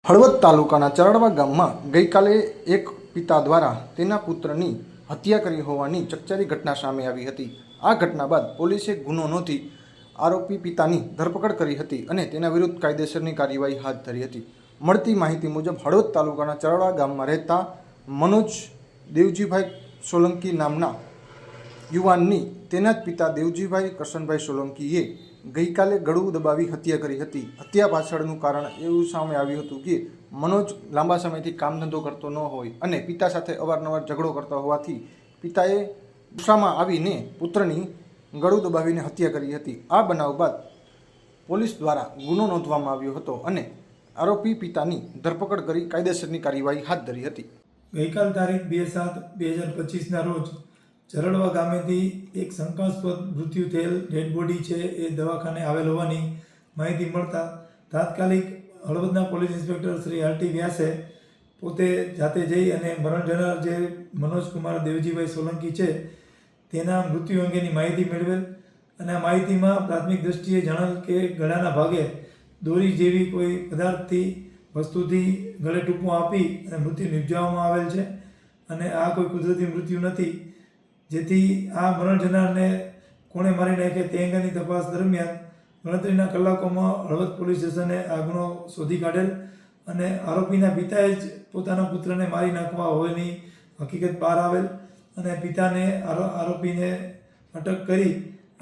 હળવદ તાલુકાના ચરડવા ગામમાં ગઈકાલે એક પિતા દ્વારા તેના પુત્રની હત્યા કરી હોવાની ચકચારી ઘટના સામે આવી હતી। આ ઘટના બાદ પોલીસે ગુનો નોંધી આરોપી પિતાની ધરપકડ કરી હતી અને તેના વિરુદ્ધ કાયદેસરની કાર્યવાહી હાથ ધરી હતી। મળતી માહિતી મુજબ હળવદ તાલુકાના ચરડવા ગામમાં રહેતા મનોજ દેવજીભાઈ સોલંકી નામના યુવાનની તેના જ પિતા દેવજીભાઈ કરશનભાઈ સોલંકીએ ગઈકાલે ગળું દબાવી હત્યા કરી હતી। હત્યા પાછળનું કારણ એવું સામે આવ્યું હતું કે મનોજ લાંબા સમયથી કામ ધંધો કરતો ન હોય અને પિતા સાથે અવારનવાર ઝઘડો કરતો હોવાથી પિતાએ ગુસ્સામાં આવીને પુત્રની ગળું દબાવીને હત્યા કરી હતી। આ બનાવ બાદ પોલીસ દ્વારા ગુનો નોંધવામાં આવ્યો હતો અને આરોપી પિતાની ધરપકડ કરી કાયદેસરની કાર્યવાહી હાથ ધરી હતી। ગઈકાલ તારીખ 2/7/2025ના રોજ ચરડવા ગામેથી એક શંકાસ્પદ મૃત્યુ થયેલ ડેડ બોડી છે એ દવાખાને આવેલ હોવાની માહિતી મળતા તાત્કાલિક હળવદના પોલીસ ઇન્સ્પેક્ટર શ્રી આર.ટી. વ્યાસે પોતે જાતે જઈ અને મરણ જનાર જે મનોજકુમાર દેવજીભાઈ સોલંકી છે તેના મૃત્યુ અંગેની માહિતી મેળવેલ અને આ માહિતીમાં પ્રાથમિક દ્રષ્ટિએ જણાવેલ કે ગળાના ભાગે દોરી જેવી કોઈ પદાર્થથી વસ્તુથી ગળે ટૂંપો આપી અને મૃત્યુ નિપજાવવામાં આવેલ છે અને આ કોઈ કુદરતી મૃત્યુ નથી, જેથી આ મરણ જનારને કોણે મારી નાખે તે અંગેની તપાસ દરમિયાન ગણતરીના કલાકોમાં હળવદ પોલીસ સ્ટેશને આ ગુનો શોધી કાઢેલ અને આરોપીના પિતાએ જ પોતાના પુત્રને મારી નાખવા હોવાની હકીકત બહાર આવેલ અને પિતાને આરોપીને અટક કરી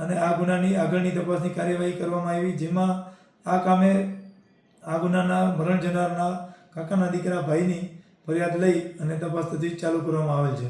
અને આ ગુનાની આગળની તપાસની કાર્યવાહી કરવામાં આવી, જેમાં આ કામે આ ગુનાના મરણ જનારના કાકાના દીકરા ભાઈની ફરિયાદ લઈ અને તપાસ તજવીજ ચાલુ કરવામાં આવેલ છે।